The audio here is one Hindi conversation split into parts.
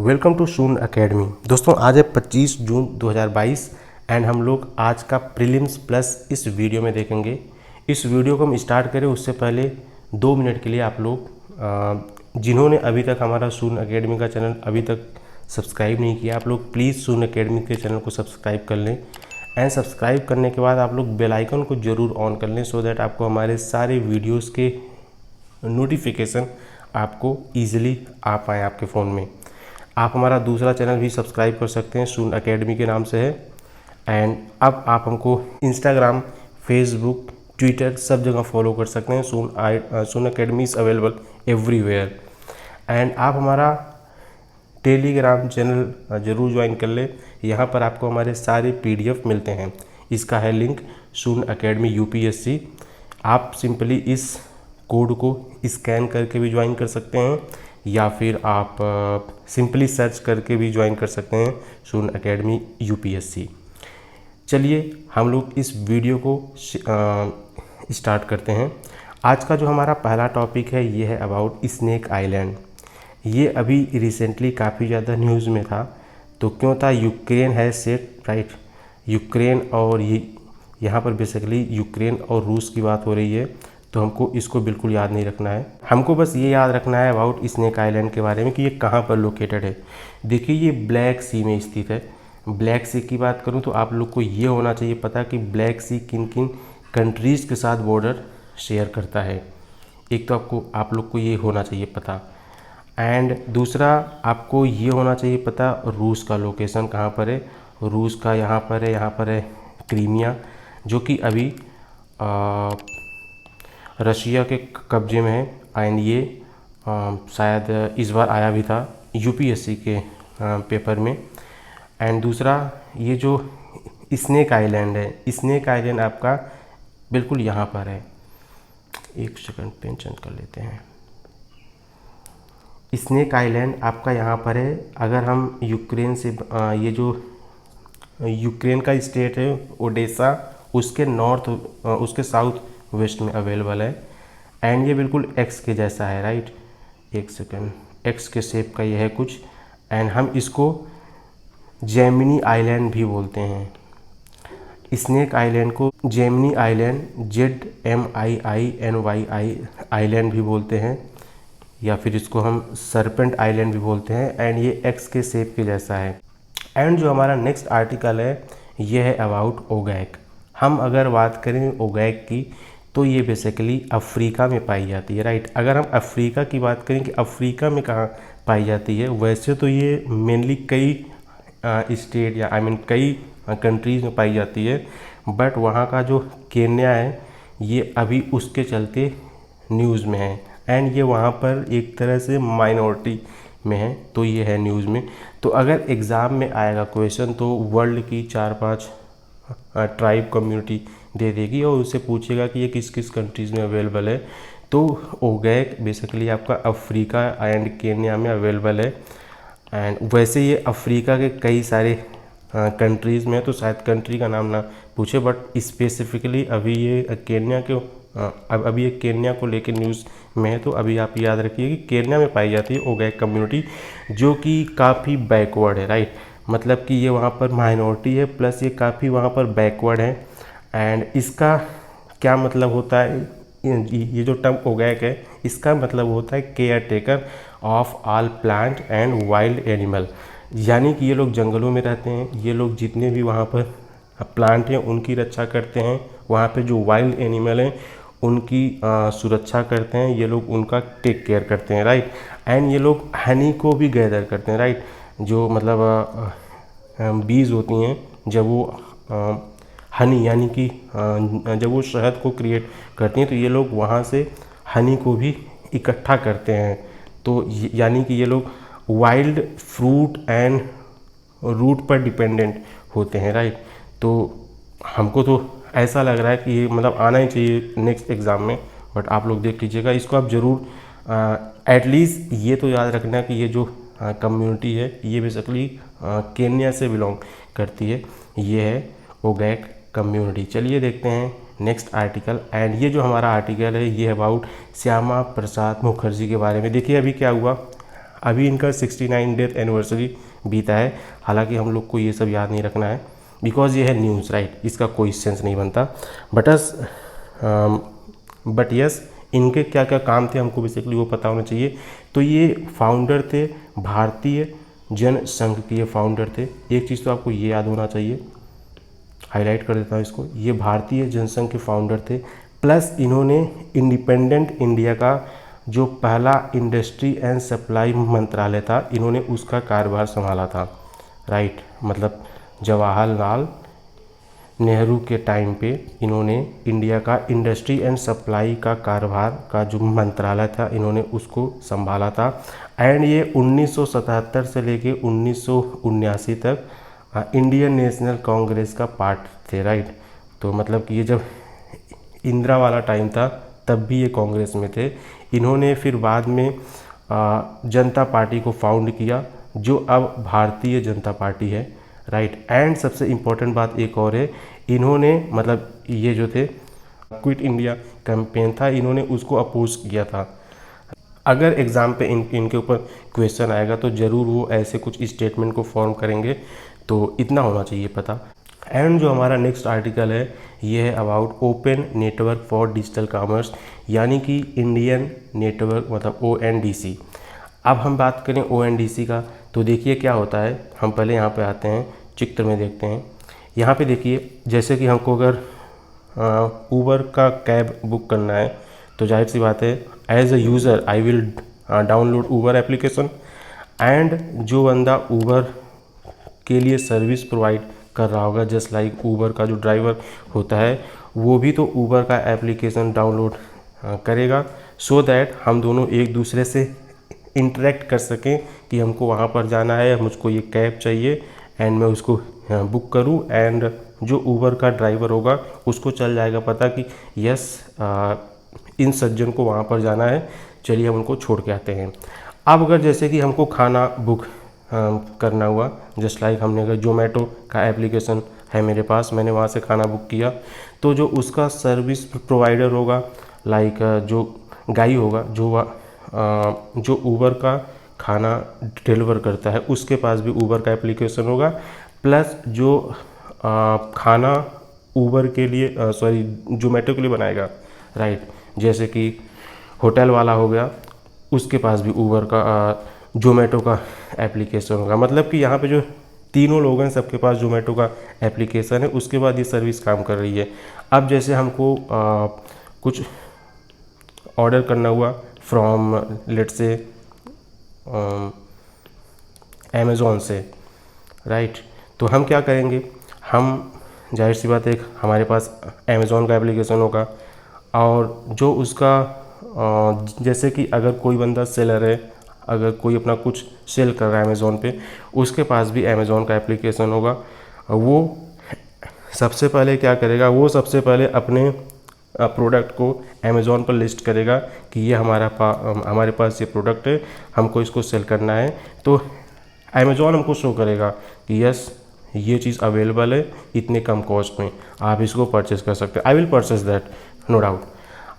Welcome too soon academy. दोस्तों आज है 25 जून 2022 एंड हम लोग आज का प्रीलिम्स प्लस इस वीडियो में देखेंगे। इस वीडियो को हम स्टार्ट करें उससे पहले 2 मिनट के लिए आप लोग जिन्होंने अभी तक हमारा सून एकेडमी का चैनल अभी तक सब्सक्राइब नहीं किया, आप लोग प्लीज़ सून एकेडमी के चैनल को सब्सक्राइब कर लें एंड सब्सक्राइब करने के बाद आप लोग बेल आइकन को ज़रूर ऑन कर लें सो दैट आपको हमारे सारे वीडियोज़ के नोटिफिकेशन आपको ईजिली आ पाए आपके फ़ोन में। आप हमारा दूसरा चैनल भी सब्सक्राइब कर सकते हैं, सून एकेडमी के नाम से है। एंड अब आप हमको इंस्टाग्राम, फेसबुक, ट्विटर सब जगह फॉलो कर सकते हैं। Soon academy is available everywhere. And आप हमारा टेलीग्राम चैनल ज़रूर ज्वाइन कर ले, यहाँ पर आपको हमारे सारे PDF मिलते हैं। इसका है लिंक सून एकेडमी UPSC। आप सिंपली इस कोड को स्कैन करके भी ज्वाइन कर सकते हैं या फिर आप सिंपली सर्च करके भी ज्वाइन कर सकते हैं सून एकेडमी UPSC। चलिए हम लोग इस वीडियो को स्टार्ट करते हैं। आज का जो हमारा पहला टॉपिक है ये है अबाउट स्नेक आइलैंड। ये अभी रिसेंटली काफ़ी ज़्यादा न्यूज़ में था। तो क्यों था? यूक्रेन है सेट, राइट। यूक्रेन और ये यहाँ पर बेसिकली यूक्रेन और रूस की बात हो रही है, तो हमको इसको बिल्कुल याद नहीं रखना है। हमको बस ये याद रखना है अबाउट स्नेक आइलैंड के बारे में कि ये कहाँ पर लोकेटेड है। देखिए ये ब्लैक सी में स्थित है। ब्लैक सी की बात करूँ तो आप लोग को ये होना चाहिए पता कि ब्लैक सी किन किन कंट्रीज़ के साथ बॉर्डर शेयर करता है। एक तो आप लोग को ये होना चाहिए पता, एंड दूसरा आपको ये होना चाहिए पता रूस का लोकेशन कहाँ पर है। रूस का यहाँ पर है क्रीमिया, जो कि अभी रशिया के कब्जे में है। एंड ये शायद इस बार आया भी था UPSC के पेपर में। एंड दूसरा ये जो स्नेक आइलैंड है, स्नेक आइलैंड आपका बिल्कुल यहाँ पर है। एक सेकंड पेन चेंज कर लेते हैं। स्नेक आइलैंड आपका यहाँ पर है। अगर हम यूक्रेन से ये जो यूक्रेन का स्टेट है ओडेसा, उसके नॉर्थ उसके साउथ वेस्ट में अवेलेबल है। एंड ये बिल्कुल एक्स के जैसा है, राइट। एक सेकंड, एक्स के शेप का ये है कुछ। एंड हम इसको जेमिनी आइलैंड भी बोलते हैं। स्नेक आइलैंड को जेमिनी आइलैंड ZMIINYI आइलैंड भी बोलते हैं, या फिर इसको हम सरपेंट आइलैंड भी बोलते हैं। एंड ये एक्स के शेप के जैसा है। एंड जो हमारा नेक्स्ट आर्टिकल है ये है अबाउट ओगैक। हम अगर बात करें ओगैक की तो ये बेसिकली अफ्रीका में पाई जाती है, राइट। अगर हम अफ्रीका की बात करें कि अफ्रीका में कहाँ पाई जाती है, वैसे तो ये मेनली कई स्टेट या कई कंट्रीज़ में पाई जाती है। बट वहाँ का जो केन्या है ये अभी उसके चलते न्यूज़ में है। एंड ये वहाँ पर एक तरह से माइनॉरिटी में है, तो ये है न्यूज़ में। तो अगर एग्ज़ाम में आएगा क्वेश्चन तो वर्ल्ड की 4-5 ट्राइब कम्युनिटी दे देगी और उससे पूछेगा कि ये किस किस कंट्रीज़ में अवेलेबल है। तो ओगैक बेसिकली आपका अफ्रीका एंड केन्या में अवेलेबल है। एंड वैसे ये अफ्रीका के कई सारे कंट्रीज़ में है, तो शायद कंट्री का नाम ना पूछे, बट स्पेसिफिकली अभी ये केन्या के अभी ये केन्या को लेकर न्यूज़ में है। तो अभी आप याद रखिए कि केन्या में पाई जाती है ओगैक कम्युनिटी, जो कि काफ़ी बैकवर्ड है, राइट। मतलब कि ये वहाँ पर माइनॉरिटी है प्लस ये काफ़ी वहाँ पर बैकवर्ड है। एंड इसका क्या मतलब होता है, ये जो टर्म ओगैक है इसका मतलब होता है care taker of all plant and wild animal. यानी कि ये लोग जंगलों में रहते हैं, ये लोग जितने भी वहाँ पर प्लांट हैं उनकी रक्षा करते हैं, वहाँ पे जो वाइल्ड एनिमल हैं उनकी सुरक्षा करते हैं, ये लोग उनका टेक केयर करते हैं, राइट। एंड ये लोग हनी को भी गैदर करते हैं, राइट। जो मतलब बीज होती हैं, जब वो हनी यानी कि जब वो शहद को क्रिएट करती हैं तो ये लोग वहाँ से हनी को भी इकट्ठा करते हैं। तो यानी कि ये लोग वाइल्ड फ्रूट एंड रूट पर डिपेंडेंट होते हैं, राइट। तो हमको तो ऐसा लग रहा है कि ये मतलब आना ही चाहिए नेक्स्ट एग्ज़ाम में, बट आप लोग देख लीजिएगा इसको। आप ज़रूर एटलीस्ट ये तो याद रखना कि ये जो कम्युनिटी है ये बेसिकली केन्या से बिलोंग करती है। ये है ओगैक कम्युनिटी। चलिए देखते हैं नेक्स्ट आर्टिकल। एंड ये जो हमारा आर्टिकल है ये अबाउट श्यामा प्रसाद मुखर्जी के बारे में। देखिए अभी क्या हुआ, अभी इनका 69 डेथ एनिवर्सरी बीता है। हालांकि हम लोग को ये सब याद नहीं रखना है बिकॉज ये है न्यूज़, राइट, इसका कोई सेंस नहीं बनता। बट यस, इनके क्या क्या काम थे हमको बेसिकली वो पता होना चाहिए। तो ये फाउंडर थे, भारतीय जनसंघ के ये फाउंडर थे। एक चीज़ तो आपको ये याद होना चाहिए, हाईलाइट कर देता हूँ इसको, ये भारतीय जनसंघ के फाउंडर थे। प्लस इन्होंने इंडिपेंडेंट इंडिया का जो पहला इंडस्ट्री एंड सप्लाई मंत्रालय था, इन्होंने उसका कार्यभार संभाला था, राइट। मतलब जवाहरलाल नेहरू के टाइम पे इन्होंने इंडिया का इंडस्ट्री एंड सप्लाई का कार्यभार का जो मंत्रालय था, इन्होंने उसको संभाला था। एंड ये 1977 से लेके 1979 तक इंडियन नेशनल कांग्रेस का पार्ट थे, राइट। तो मतलब कि ये जब इंदिरा वाला टाइम था तब भी ये कांग्रेस में थे। इन्होंने फिर बाद में जनता पार्टी को फाउंड किया जो अब भारतीय जनता पार्टी है, राइट। एंड सबसे इम्पोर्टेंट बात एक और है, इन्होंने मतलब ये जो थे क्विट इंडिया कैंपेन था, इन्होंने उसको अपोज किया था। अगर एग्ज़ाम पे इनके ऊपर क्वेश्चन आएगा तो ज़रूर वो ऐसे कुछ स्टेटमेंट को फॉर्म करेंगे, तो इतना होना चाहिए पता। एंड जो हमारा नेक्स्ट आर्टिकल है ये है about open network for digital commerce, यानी कि इंडियन नेटवर्क मतलब ONDC। अब हम बात करें ONDC का, तो देखिए क्या होता है। हम पहले यहाँ पे आते हैं, चित्र में देखते हैं। यहाँ पे देखिए, जैसे कि हमको अगर ऊबर का कैब बुक करना है तो जाहिर सी बात है as a user I will download Uber application. And जो बंदा ऊबर के लिए सर्विस प्रोवाइड कर रहा होगा, जस्ट लाइक ऊबर का जो ड्राइवर होता है, वो भी तो ऊबर का एप्लीकेशन डाउनलोड करेगा, सो दैट हम दोनों एक दूसरे से इंटरेक्ट कर सकें कि हमको वहाँ पर जाना है, मुझको ये कैब चाहिए एंड मैं उसको बुक करूँ। एंड जो ऊबर का ड्राइवर होगा उसको चल जाएगा पता कि यस इन सज्जन को वहाँ पर जाना है, चलिए हम उनको छोड़ के आते हैं। अब अगर जैसे कि हमको खाना बुक करना हुआ, जस्ट लाइक हमने अगर जोमेटो का एप्लीकेशन है मेरे पास, मैंने वहाँ से खाना बुक किया, तो जो उसका सर्विस प्रोवाइडर होगा लाइक जो गाई होगा, जो ऊबर का खाना डिलीवर करता है, उसके पास भी ऊबर का एप्लीकेशन होगा। प्लस जो खाना ऊबर के लिए जोमेटो के लिए बनाएगा, राइट, जैसे कि होटल वाला हो गया, उसके पास भी ऊबर का जोमेटो का एप्लीकेशन होगा। मतलब कि यहाँ पे जो तीनों लोग हैं सबके पास जोमेटो का एप्लीकेशन है, उसके बाद ये सर्विस काम कर रही है। अब जैसे हमको कुछ ऑर्डर करना हुआ फ्रॉम लेट्स से अमेज़ॉन से, राइट, तो हम क्या करेंगे, हम जाहिर सी बात है हमारे पास अमेज़ॉन का एप्लीकेशन होगा, और जो उसका जैसे कि अगर कोई बंदा सेलर है, अगर कोई अपना कुछ सेल कर रहा है अमेज़ॉन पे, उसके पास भी अमेज़ॉन का एप्लीकेशन होगा। वो सबसे पहले क्या करेगा, वो सबसे पहले अपने प्रोडक्ट को अमेज़ॉन पर लिस्ट करेगा कि ये हमारे पास ये प्रोडक्ट है, हमको इसको सेल करना है। तो अमेज़ॉन हमको शो करेगा कि यस ये चीज़ अवेलेबल है इतने कम कॉस्ट में, आप इसको परचेस कर सकते हैं, I will purchase that, no doubt.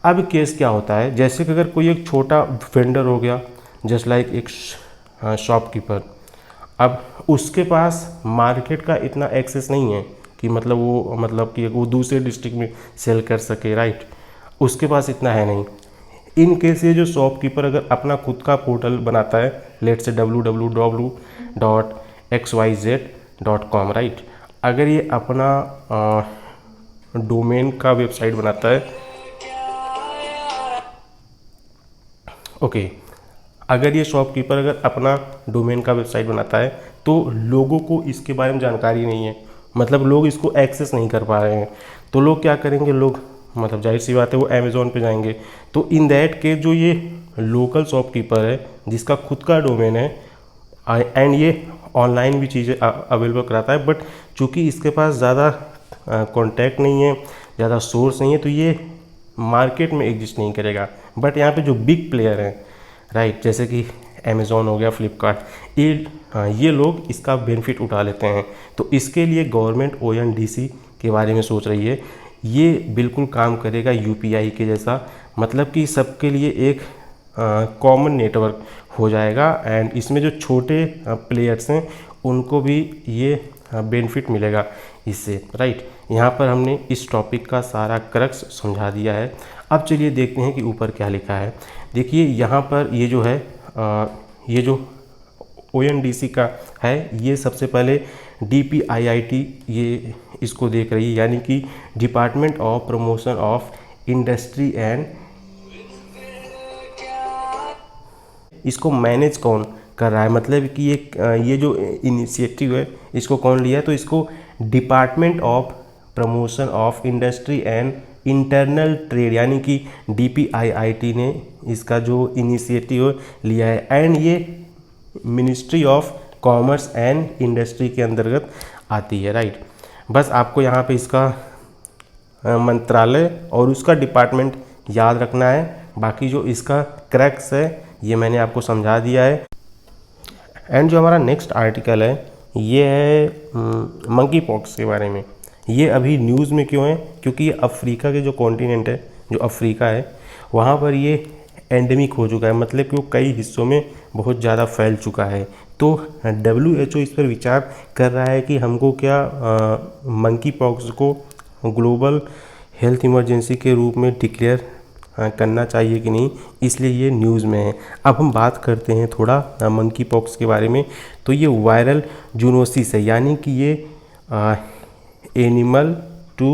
अब केस क्या होता है, जैसे कि अगर कोई एक छोटा वेंडर हो गया, जस्ट लाइक एक शॉपकीपर, अब उसके पास मार्केट का इतना एक्सेस नहीं है कि मतलब कि वो दूसरे डिस्ट्रिक्ट में सेल कर सके, राइट, उसके पास इतना है नहीं। इन केस ये जो शॉपकीपर अगर अपना खुद का पोर्टल बनाता है, लेट से www.xyz.com, राइट, अगर ये अपना डोमेन का वेबसाइट बनाता है, ओके, अगर ये शॉपकीपर अगर अपना डोमेन का वेबसाइट बनाता है तो लोगों को इसके बारे में जानकारी नहीं है, मतलब लोग इसको एक्सेस नहीं कर पा रहे हैं, तो लोग क्या करेंगे, लोग मतलब जाहिर सी बात है वो अमेज़ॉन पे जाएंगे। तो इन दैट केस जो ये लोकल शॉपकीपर है जिसका खुद का डोमेन है एंड ये ऑनलाइन भी चीज़ें अवेलेबल कराता है, बट चूँकि इसके पास ज़्यादा कॉन्टैक्ट नहीं है, ज़्यादा सोर्स नहीं है, तो ये मार्केट में एग्जिस्ट नहीं करेगा। बट यहाँ पे जो बिग प्लेयर हैं, राइट, जैसे कि अमेज़ॉन हो गया, फ्लिपकार्ट, ये लोग इसका बेनिफिट उठा लेते हैं। तो इसके लिए गवर्नमेंट ONDC के बारे में सोच रही है। ये बिल्कुल काम करेगा UPI के जैसा, मतलब कि सबके लिए एक कॉमन नेटवर्क हो जाएगा एंड इसमें जो छोटे प्लेयर्स हैं उनको भी ये बेनिफिट मिलेगा इससे, राइट। यहाँ पर हमने इस टॉपिक का सारा क्रक्स समझा दिया है। अब चलिए देखते हैं कि ऊपर क्या लिखा है। देखिए यहाँ पर ये जो है ये जो ONDC का है, ये सबसे पहले DPIIT ये इसको देख रही है, यानी कि department of promotion of industry and, इसको मैनेज कौन कर रहा है, मतलब कि ये जो इनिशिएटिव है इसको कौन लिया है, तो इसको department of promotion of industry and internal trade यानी कि DPIIT ने इसका जो इनिशिएटिव लिया है एंड ये ministry of commerce and industry के अंतर्गत आती है, राइट। बस आपको यहाँ पे इसका मंत्रालय और उसका डिपार्टमेंट याद रखना है, बाकी जो इसका क्रक्स है ये मैंने आपको समझा दिया है। एंड जो हमारा नेक्स्ट आर्टिकल है ये है मंकी पॉक्स के बारे में। ये अभी न्यूज़ में क्यों है, क्योंकि ये अफ्रीका के जो कॉन्टिनेंट है, जो अफ्रीका है, वहाँ पर ये एंडेमिक हो चुका है, मतलब कि वो कई हिस्सों में बहुत ज़्यादा फैल चुका है। तो WHO इस पर विचार कर रहा है कि हमको क्या मंकी पॉक्स को ग्लोबल हेल्थ इमरजेंसी के रूप में डिक्लेयर करना चाहिए कि नहीं, इसलिए ये न्यूज़ में है। अब हम बात करते हैं थोड़ा मंकी पॉक्स के बारे में। तो ये वायरल जूनोसिस है, यानी कि ये एनिमल टू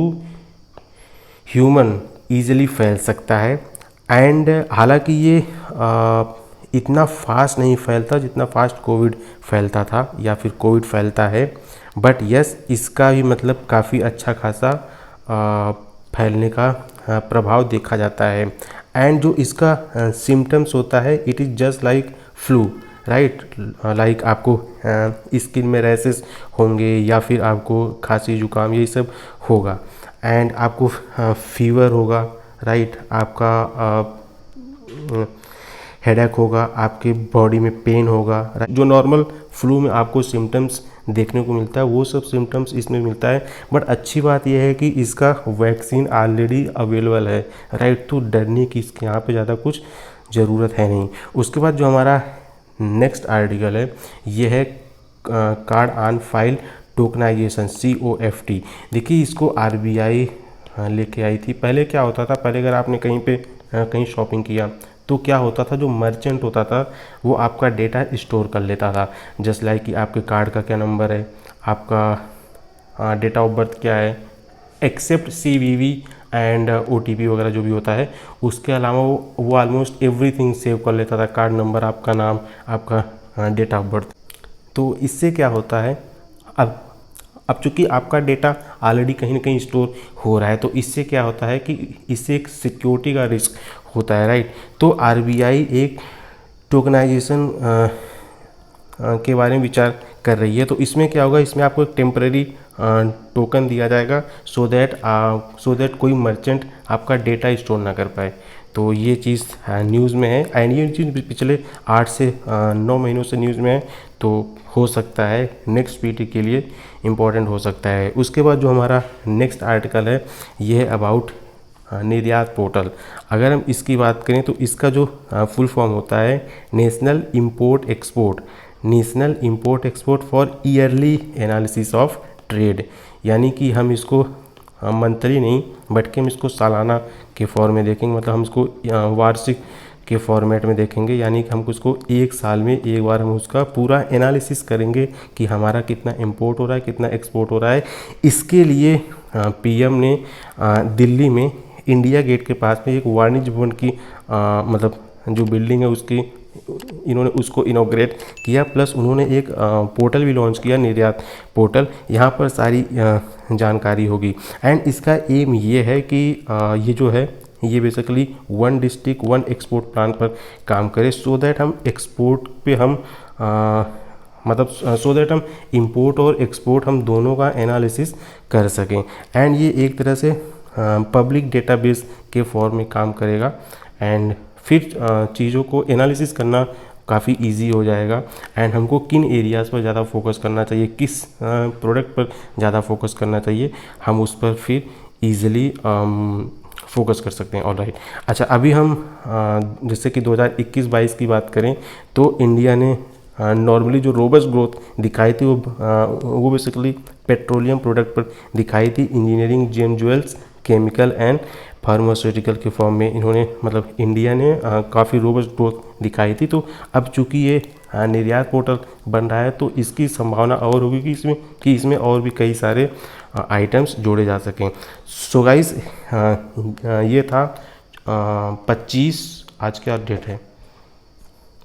ह्यूमन ईजिली फैल सकता है एंड हालांकि ये इतना फास्ट नहीं फैलता जितना फास्ट कोविड फैलता था या फिर कोविड फैलता है, बट यस इसका भी मतलब काफ़ी अच्छा खासा फैलने का प्रभाव देखा जाता है। एंड जो इसका सिम्टम्स होता है it is just like flu, right. Like आपको स्किन में रैसेस होंगे या फिर आपको खांसी जुकाम ये सब होगा एंड आपको फीवर होगा, राइट। आपका हेडेक होगा, आपके बॉडी में पेन होगा, जो नॉर्मल फ्लू में आपको सिम्टम्स देखने को मिलता है वो सब सिम्टम्स इसमें मिलता है। बट अच्छी बात यह है कि इसका वैक्सीन ऑलरेडी अवेलेबल है, राइट। तो डरने की इसके यहाँ पे ज़्यादा कुछ ज़रूरत है नहीं। उसके बाद जो हमारा नेक्स्ट आर्टिकल है ये है card on file tokenisation COFT। देखिए इसको RBI लेके आई थी। पहले क्या होता था, पहले अगर आपने कहीं शॉपिंग किया तो क्या होता था, जो मर्चेंट होता था वो आपका डेटा स्टोर कर लेता था, जस्ट लाइक कि आपके कार्ड का क्या नंबर है, आपका डेट ऑफ बर्थ क्या है, एक्सेप्ट CVV एंड OTP वगैरह जो भी होता है, उसके अलावा वो ऑलमोस्ट एवरीथिंग सेव कर लेता था, कार्ड नंबर, आपका नाम, आपका डेट ऑफ बर्थ। तो इससे क्या होता है, अब चूंकि आपका डेटा ऑलरेडी कहीं ना कहीं स्टोर हो रहा है, तो इससे क्या होता है कि इससे एक सिक्योरिटी का रिस्क होता है, राइट। तो RBI एक टोकनाइजेशन के बारे में विचार कर रही है। तो इसमें क्या होगा, इसमें आपको एक टेम्परेरी टोकन दिया जाएगा सो दैट कोई मर्चेंट आपका डेटा स्टोर ना कर पाए। तो ये चीज़ न्यूज़ में है एंड ये चीज़ पिछले 8 से 9 महीनों से न्यूज़ में है, तो हो सकता है नेक्स्ट PT के लिए इम्पोर्टेंट हो सकता है। उसके बाद जो हमारा नेक्स्ट आर्टिकल है ये है अबाउट निर्यात पोर्टल। अगर हम इसकी बात करें तो इसका जो फुल फॉर्म होता है national import export for yearly analysis of trade, यानी कि हम इसको मंथली नहीं बट कि हम इसको सालाना के फॉर्म में देखेंगे, मतलब हम इसको वार्षिक के फॉर्मेट में देखेंगे, यानी कि हम उसको एक साल में एक बार हम उसका पूरा एनालिसिस करेंगे कि हमारा कितना इंपोर्ट हो रहा है, कितना एक्सपोर्ट हो रहा है। इसके लिए PM ने दिल्ली में इंडिया गेट के पास में एक वाणिज्य भवन की मतलब जो बिल्डिंग है उसकी इन्होंने उसको इनॉग्रेट किया, प्लस उन्होंने एक पोर्टल भी लॉन्च किया, निर्यात पोर्टल। यहाँ पर सारी जानकारी होगी एंड इसका एम ये है कि ये जो है ये बेसिकली 1 डिस्ट्रिक्ट 1 एक्सपोर्ट प्लान पर काम करें, सो दैट हम एक्सपोर्ट पे हम सो दैट हम इंपोर्ट और एक्सपोर्ट हम दोनों का एनालिसिस कर सकें। एंड ये एक तरह से पब्लिक डेटाबेस के फॉर्म में काम करेगा एंड फिर चीज़ों को एनालिसिस करना काफ़ी इजी हो जाएगा एंड हमको किन एरियाज़ पर ज़्यादा फोकस करना चाहिए, किस प्रोडक्ट पर ज़्यादा फोकस करना चाहिए, हम उस पर फिर ईज़िली फोकस कर सकते हैं। ऑलराइट, अच्छा अभी हम जैसे कि 2021-22 की बात करें तो इंडिया ने नॉर्मली जो रोबस्ट ग्रोथ दिखाई थी वो बेसिकली पेट्रोलियम प्रोडक्ट पर दिखाई थी। Engineering, gem jewels, chemical and pharmaceutical के फॉर्म में इन्होंने मतलब इंडिया ने काफ़ी रोबस्ट ग्रोथ दिखाई थी। तो अब चूंकि ये निर्यात पोर्टल बन रहा है तो इसकी संभावना और होगी कि इसमें और भी कई सारे आइटम्स जोड़े जा सकें। सो गाइस ये था 25, आज क्या डेट है,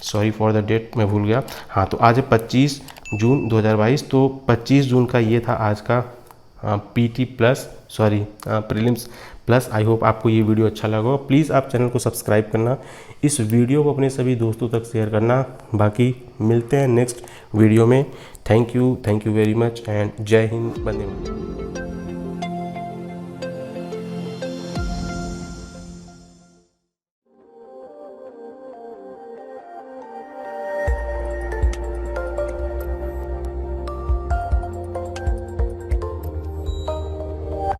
सॉरी फॉर द डेट मैं भूल गया। हाँ, तो आज है 25 जून 2022। तो 25 जून का ये था आज का PT plus prelims plus. I hope आपको ये वीडियो अच्छा लगा हो। प्लीज़ आप चैनल को सब्सक्राइब करना, इस वीडियो को अपने सभी दोस्तों तक शेयर करना। बाकी मिलते हैं नेक्स्ट वीडियो में। Thank you very much and जय हिंद, वंदे मातरम।